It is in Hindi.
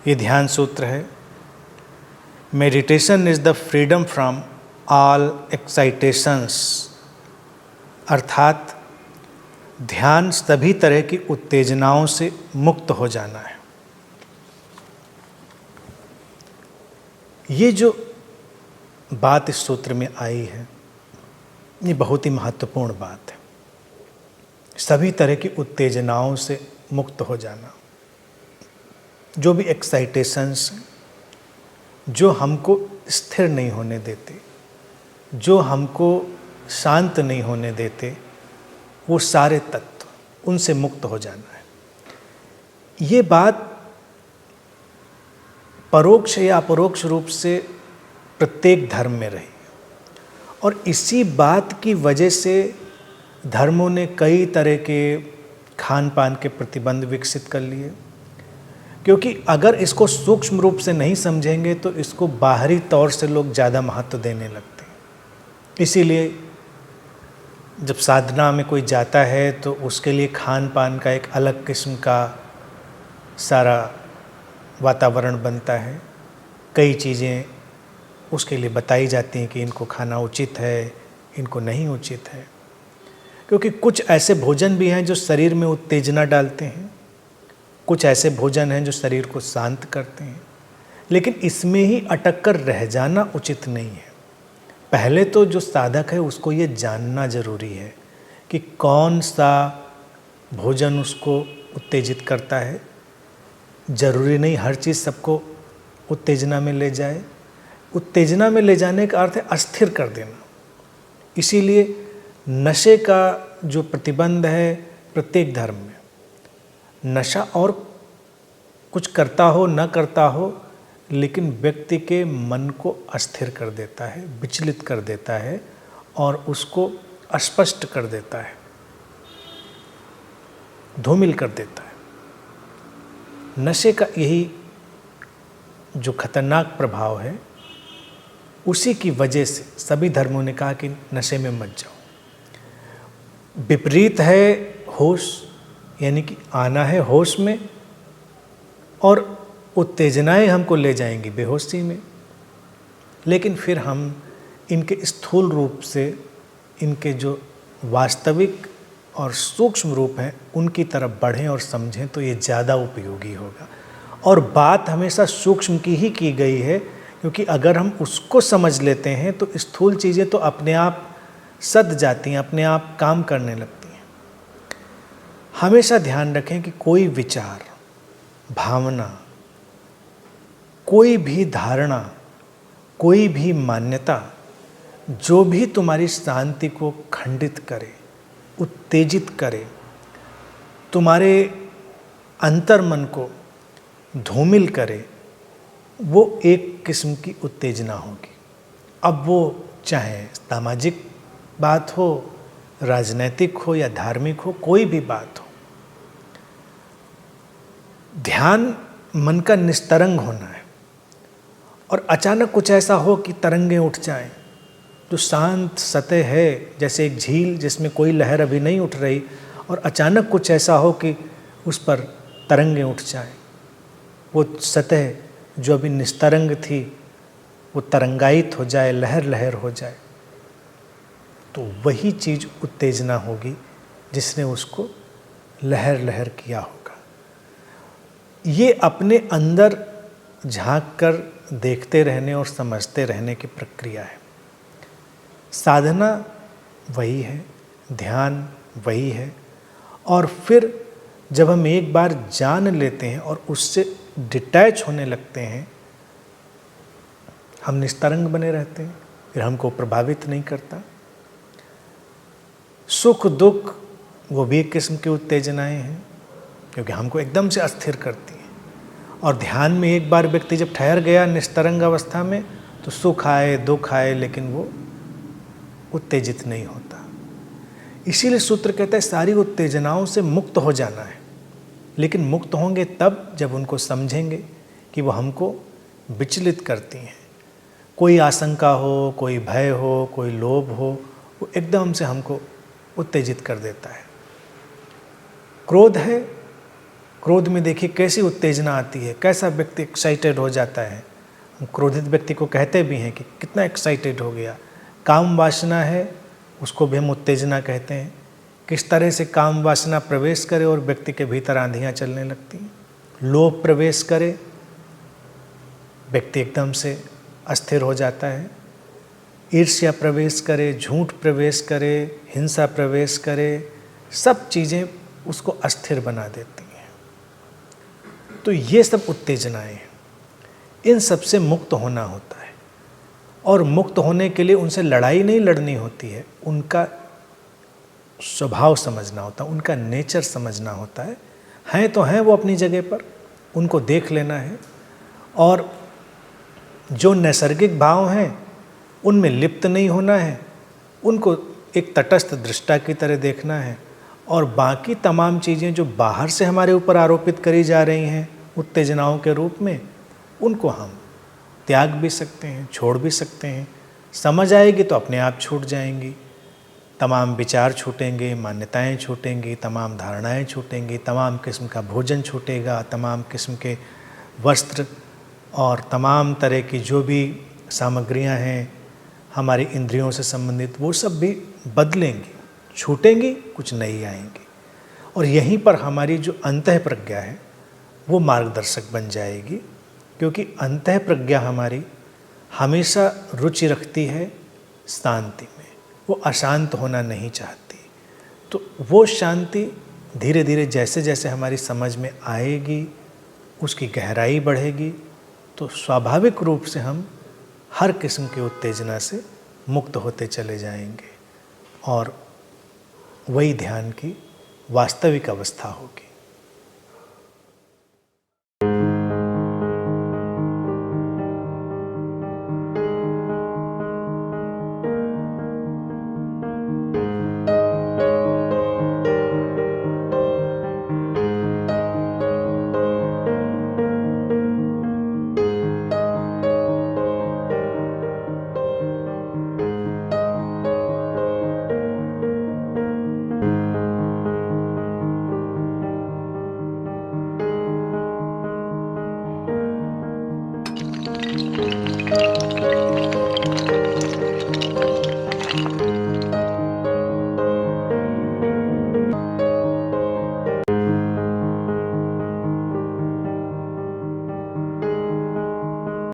ये ध्यान सूत्र है। Meditation is the freedom from all excitations, अर्थात ध्यान सभी तरह की उत्तेजनाओं से मुक्त हो जाना है। ये जो बात इस सूत्र में आई है, ये बहुत ही महत्वपूर्ण बात है। सभी तरह की उत्तेजनाओं से मुक्त हो जाना, जो भी एक्साइटेशंस जो हमको स्थिर नहीं होने देते, जो हमको शांत नहीं होने देते, वो सारे तत्व, उनसे मुक्त हो जाना है। ये बात परोक्ष या अपरोक्ष रूप से प्रत्येक धर्म में रही और इसी बात की वजह से धर्मों ने कई तरह के खान पान के प्रतिबंध विकसित कर लिए, क्योंकि अगर इसको सूक्ष्म रूप से नहीं समझेंगे तो इसको बाहरी तौर से लोग ज़्यादा महत्व देने लगते हैं। इसीलिए जब साधना में कोई जाता है तो उसके लिए खान पान का एक अलग किस्म का सारा वातावरण बनता है। कई चीज़ें उसके लिए बताई जाती हैं कि इनको खाना उचित है, इनको नहीं उचित है, क्योंकि कुछ ऐसे भोजन भी हैं जो शरीर में उत्तेजना डालते हैं, कुछ ऐसे भोजन हैं जो शरीर को शांत करते हैं, लेकिन इसमें ही अटक कर रह जाना उचित नहीं है। पहले तो जो साधक है उसको ये जानना जरूरी है कि कौन सा भोजन उसको उत्तेजित करता है। जरूरी नहीं हर चीज़ सबको उत्तेजना में ले जाए। उत्तेजना में ले जाने का अर्थ है अस्थिर कर देना। इसीलिए नशे का जो प्रतिबंध है प्रत्येक धर्म में, नशा और कुछ करता हो न करता हो, लेकिन व्यक्ति के मन को अस्थिर कर देता है, विचलित कर देता है और उसको अस्पष्ट कर देता है, धूमिल कर देता है। नशे का यही जो खतरनाक प्रभाव है, उसी की वजह से सभी धर्मों ने कहा कि नशे में मत जाओ। विपरीत है होश, यानी कि आना है होश में और उत्तेजनाएं हमको ले जाएंगी बेहोशी में, लेकिन फिर हम इनके स्थूल रूप से, इनके जो वास्तविक और सूक्ष्म रूप हैं उनकी तरफ बढ़ें और समझें तो ये ज़्यादा उपयोगी होगा। और बात हमेशा सूक्ष्म की ही की गई है, क्योंकि अगर हम उसको समझ लेते हैं तो स्थूल चीज़ें तो अपने आप सध जाती हैं, अपने आप काम करने लगती हैं। हमेशा ध्यान रखें कि कोई विचार, भावना, कोई भी धारणा, कोई भी मान्यता जो भी तुम्हारी शांति को खंडित करे, उत्तेजित करे, तुम्हारे अंतर्मन को धूमिल करे, वो एक किस्म की उत्तेजना होगी। अब वो चाहे सामाजिक बात हो, राजनैतिक हो या धार्मिक हो, कोई भी बात हो। ध्यान मन का निस्तरंग होना है और अचानक कुछ ऐसा हो कि तरंगें उठ जाएं, जो शांत सतह है जैसे एक झील जिसमें कोई लहर अभी नहीं उठ रही, और अचानक कुछ ऐसा हो कि उस पर तरंगें उठ जाएं, वो सतह जो अभी निस्तरंग थी वो तरंगायित हो जाए, लहर लहर हो जाए, तो वही चीज़ उत्तेजना होगी जिसने उसको लहर लहर किया होगा। ये अपने अंदर झांक कर देखते रहने और समझते रहने की प्रक्रिया है। साधना वही है, ध्यान वही है। और फिर जब हम एक बार जान लेते हैं और उससे डिटैच होने लगते हैं, हम निस्तरंग बने रहते हैं, फिर हमको प्रभावित नहीं करता। सुख दुख वो भी एक किस्म की उत्तेजनाएं हैं, क्योंकि हमको एकदम से अस्थिर करती हैं। और ध्यान में एक बार व्यक्ति जब ठहर गया निस्तरंग अवस्था में, तो सुख आए दुख आए, लेकिन वो उत्तेजित नहीं होता। इसीलिए सूत्र कहता है सारी उत्तेजनाओं से मुक्त हो जाना है, लेकिन मुक्त होंगे तब जब उनको समझेंगे कि वो हमको विचलित करती हैं। कोई आशंका हो, कोई भय हो, कोई लोभ हो, वो एकदम से हमको उत्तेजित कर देता है। क्रोध है क्रोध में देखिए कैसी उत्तेजना आती है, कैसा व्यक्ति एक्साइटेड हो जाता है। हम क्रोधित व्यक्ति को कहते भी हैं कि कितना एक्साइटेड हो गया। काम वासना है, उसको भी हम उत्तेजना कहते हैं। किस तरह से काम वासना प्रवेश करे और व्यक्ति के भीतर आंधियाँ चलने लगती हैं। लोभ प्रवेश करे, व्यक्ति एकदम से अस्थिर हो जाता है। ईर्ष्या प्रवेश करे, झूठ प्रवेश करे, हिंसा प्रवेश करे, सब चीज़ें उसको अस्थिर बना देती हैं। तो ये सब उत्तेजनाएं हैं, इन सब से मुक्त होना होता है। और मुक्त होने के लिए उनसे लड़ाई नहीं लड़नी होती है, उनका स्वभाव समझना होता है, उनका नेचर समझना होता है। हैं तो हैं वो अपनी जगह पर, उनको देख लेना है। और जो नैसर्गिक भाव हैं उनमें लिप्त नहीं होना है, उनको एक तटस्थ दृष्टा की तरह देखना है। और बाकी तमाम चीज़ें जो बाहर से हमारे ऊपर आरोपित करी जा रही हैं उत्तेजनाओं के रूप में, उनको हम त्याग भी सकते हैं, छोड़ भी सकते हैं। समझ आएगी तो अपने आप छूट जाएंगी। तमाम विचार छूटेंगे, मान्यताएं छूटेंगी, तमाम धारणाएं छूटेंगी, तमाम किस्म का भोजन छूटेगा, तमाम किस्म के वस्त्र और तमाम तरह की जो भी सामग्रियां हैं हमारी इंद्रियों से संबंधित, वो सब भी बदलेंगी, छूटेंगी, कुछ नई आएंगी। और यहीं पर हमारी जो अंतः प्रज्ञा है वो मार्गदर्शक बन जाएगी, क्योंकि अंतः प्रज्ञा हमारी हमेशा रुचि रखती है शांति में, वो अशांत होना नहीं चाहती। तो वो शांति धीरे धीरे जैसे जैसे हमारी समझ में आएगी, उसकी गहराई बढ़ेगी, तो स्वाभाविक रूप से हम हर किस्म की उत्तेजना से मुक्त होते चले जाएंगे और वही ध्यान की वास्तविक अवस्था होगी।